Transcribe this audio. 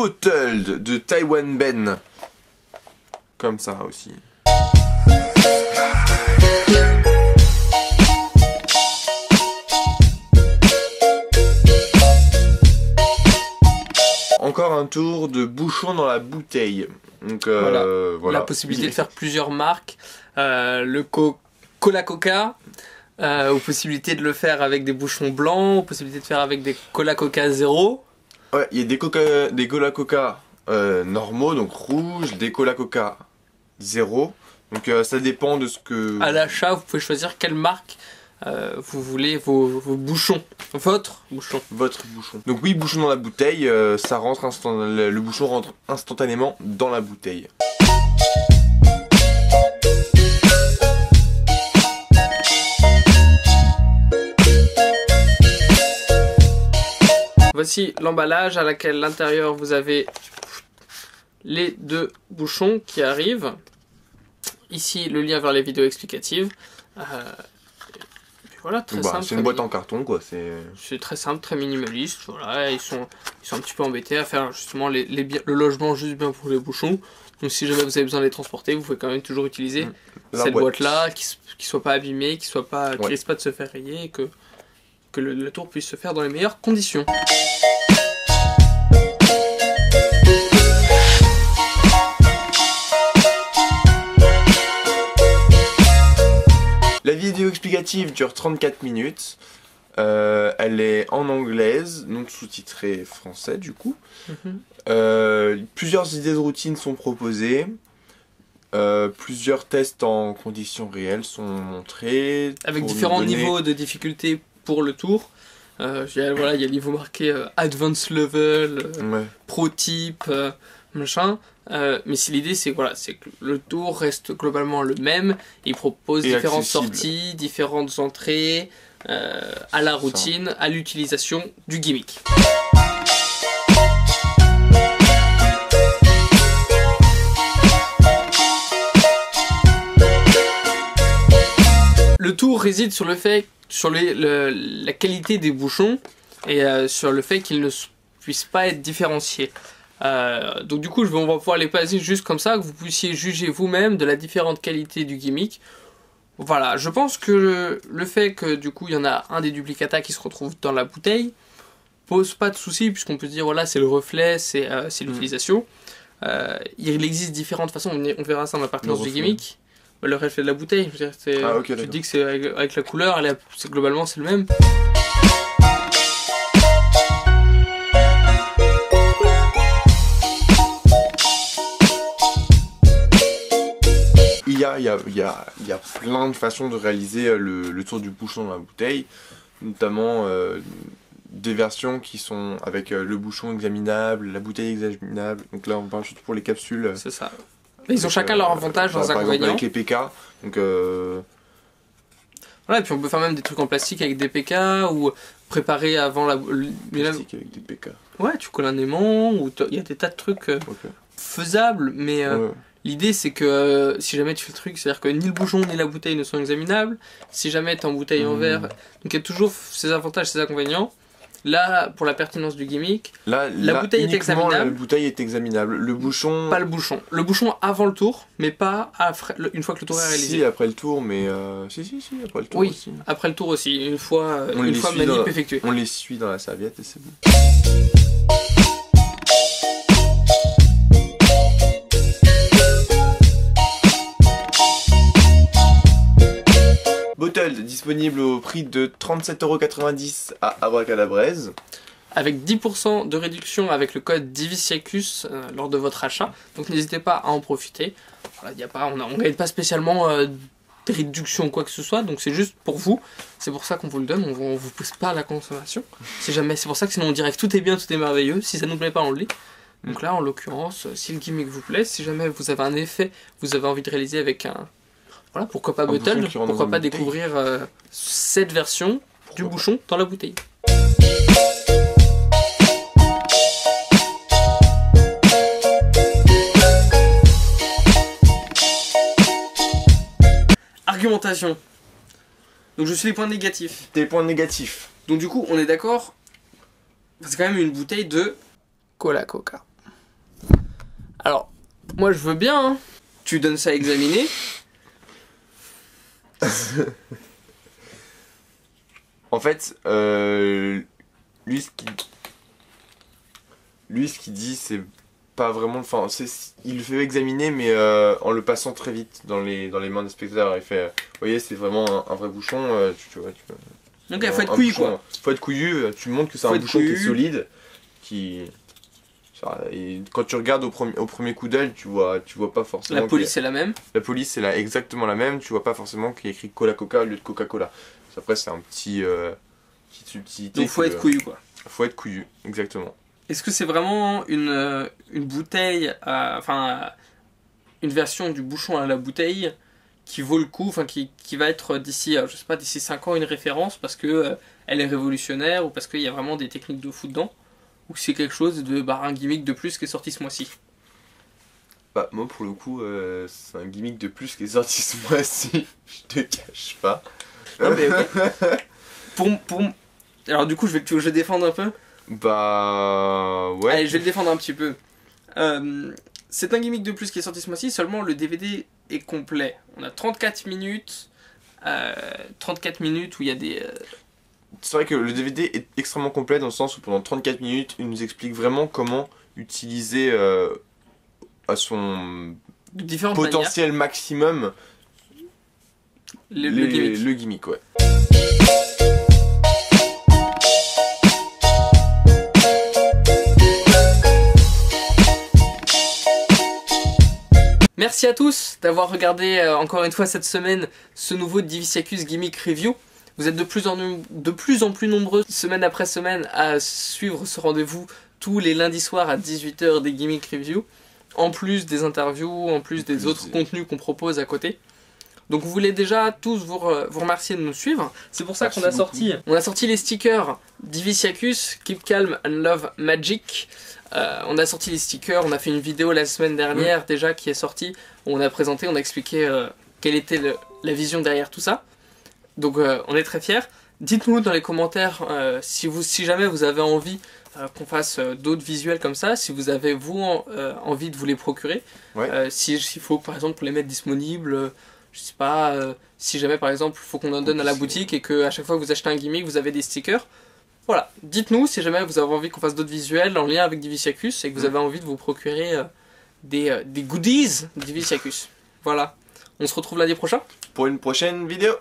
Bottled de Taiwan Ben. Comme ça aussi. Encore un tour de bouchon dans la bouteille. Donc voilà. La possibilité de faire plusieurs marques. Le Cola Coca. Ou possibilité de le faire avec des bouchons blancs. Ou possibilité de faire avec des Cola Coca 0. Ouais, il y a des Cola Coca normaux, donc rouges, des Cola Coca 0. Donc ça dépend de ce que... À l'achat, vous pouvez choisir quelle marque vous voulez vos bouchons. Votre bouchon. Votre bouchon. Donc oui, bouchon dans la bouteille, ça rentre le bouchon rentre instantanément dans la bouteille. Voici l'emballage à laquelle l'intérieur vous avez les deux bouchons qui arrivent. Ici le lien vers les vidéos explicatives. Voilà, très simple. C'est une boîte en carton quoi. C'est très simple, très minimaliste. Voilà, ils sont un petit peu embêtés à faire justement le logement juste bien pour les bouchons. Donc si jamais vous avez besoin de les transporter, vous pouvez quand même toujours utiliser cette boîte là, qui soit pas abîmée, qui risque pas de se faire rayer et que le tour puisse se faire dans les meilleures conditions. La vidéo explicative dure 34 minutes. Elle est en anglaise, donc sous-titrée français du coup. Plusieurs idées de routine sont proposées. Plusieurs tests en conditions réelles sont montrés. Avec différents niveaux de difficulté pour le tour. Voilà, il y a le niveau marqué Advanced Level, Pro Type, machin. Mais si l'idée c'est que le tour reste globalement le même. Il propose différentes sorties, différentes entrées, à la routine, à l'utilisation du gimmick. Le tour réside sur le fait, la qualité des bouchons et sur le fait qu'ils ne puissent pas être différenciés. Donc du coup on va pouvoir les passer juste comme ça, que vous puissiez juger vous-même de la différente qualité du gimmick. Voilà, je pense que le fait que du coup il y en a un des duplicata qui se retrouve dans la bouteille pose pas de souci, puisqu'on peut se dire voilà, c'est le reflet, c'est l'utilisation. Il existe différentes façons, on verra ça dans la partie du gimmick. Le reflet de la bouteille, je veux dire, tu dis que c'est avec la couleur, globalement c'est le même. Il y a plein de façons de réaliser le tour du bouchon dans la bouteille, notamment des versions qui sont avec le bouchon examinable, la bouteille examinable. Donc là on parle surtout pour les capsules. C'est ça. Ils ont chacun leur avantage, leurs inconvénients. Par exemple avec les PK. Donc voilà, et puis on peut faire même des trucs en plastique avec des PK ou préparer avant la. Plastique avec des PK. Ouais, tu colles un aimant ou il y a des tas de trucs faisables, mais l'idée c'est que si jamais tu fais le truc, c'est-à-dire que ni le bouchon ni la bouteille ne sont examinables. Si jamais tu es en bouteille en verre, donc il y a toujours ses avantages, ses inconvénients. Là, pour la pertinence du gimmick, la bouteille est examinable. La bouteille est examinable. Le bouchon... Pas le bouchon. Le bouchon avant le tour, mais pas après, une fois que le tour est réalisé. Si, après le tour, mais... Si, après le tour aussi. Oui, après le tour aussi, une fois manip effectuée. On l'essuie dans la serviette et c'est bon. Bottled, disponible au prix de 37,90 € à Abracadabraise. Avec 10% de réduction avec le code DIVISIACUS lors de votre achat. Donc n'hésitez pas à en profiter. Voilà, on ne gagne pas spécialement des réductions ou quoi que ce soit. Donc c'est juste pour vous. C'est pour ça qu'on vous le donne. On ne vous pousse pas à la consommation. C'est pour ça que sinon on dirait que tout est bien, tout est merveilleux. Si ça ne nous plaît pas, on le lit. Donc là, en l'occurrence, si le gimmick vous plaît, si jamais vous avez un effet, vous avez envie de réaliser avec un... Voilà, pourquoi pas Bottled, pourquoi pas découvrir cette version du bouchon dans la bouteille. Argumentation. Donc je suis les points négatifs. Des points négatifs. Donc du coup, on est d'accord, c'est quand même une bouteille de Cola Coca. Alors, moi je veux bien, hein. Tu donnes ça à examiner. En fait, lui ce qu'il dit, c'est pas vraiment... Enfin, il le fait examiner, mais en le passant très vite dans les mains des spectateurs. Il fait, vous voyez, c'est vraiment un vrai bouchon, tu vois. Donc il faut être couillu, quoi. Faut être couillu, tu montres que c'est un bouchon qui est solide, et quand tu regardes au premier coup d'œil, tu vois pas forcément... La police est la même. La police est exactement la même, tu vois pas forcément qu'il y a écrit Cola-Coca au lieu de Coca-Cola. Après c'est un petite subtilité. Donc faut être couillu, quoi. Faut être couillu, exactement. Est-ce que c'est vraiment une bouteille, une version du bouchon à la bouteille qui vaut le coup, enfin qui va être d'ici, je sais pas, d'ici 5 ans une référence parce que elle est révolutionnaire ou parce qu'il y a vraiment des techniques de fou dedans? Ou c'est quelque chose de un gimmick de plus qui est sorti ce mois-ci? Bah moi pour le coup c'est un gimmick de plus qui est sorti ce mois-ci, je te cache pas. Non mais ok. Alors du coup je vais défendre un peu. Bah ouais. Allez, je vais le défendre un petit peu. C'est un gimmick de plus qui est sorti ce mois-ci, seulement le DVD est complet. On a 34 minutes. 34 minutes où il y a des... C'est vrai que le DVD est extrêmement complet dans le sens où pendant 34 minutes, il nous explique vraiment comment utiliser à son potentiel maximum le gimmick, ouais. Merci à tous d'avoir regardé encore une fois cette semaine ce nouveau Diviciacus Gimmick Review. Vous êtes de plus en plus nombreux semaine après semaine à suivre ce rendez-vous tous les lundis soirs à 18 h des Gimmick Review, en plus des interviews, en plus des autres contenus qu'on propose à côté. Donc vous voulez déjà tous vous remercier de nous suivre. C'est pour ça qu'on a sorti les stickers Diviciacus, Keep Calm and Love Magic. On a sorti les stickers, on a fait une vidéo la semaine dernière déjà qui est sortie, où on a présenté, on a expliqué quelle était la vision derrière tout ça. Donc on est très fiers. Dites-nous dans les commentaires si jamais vous avez envie qu'on fasse d'autres visuels comme ça, si vous avez envie de vous les procurer. Ouais. S'il faut par exemple pour les mettre disponibles, je sais pas, si jamais par exemple il faut qu'on en donne à la boutique et que à chaque fois que vous achetez un gimmick vous avez des stickers. Voilà, dites-nous si jamais vous avez envie qu'on fasse d'autres visuels en lien avec Diviciacus et que vous avez envie de vous procurer des goodies Diviciacus. Voilà, on se retrouve lundi prochain pour une prochaine vidéo.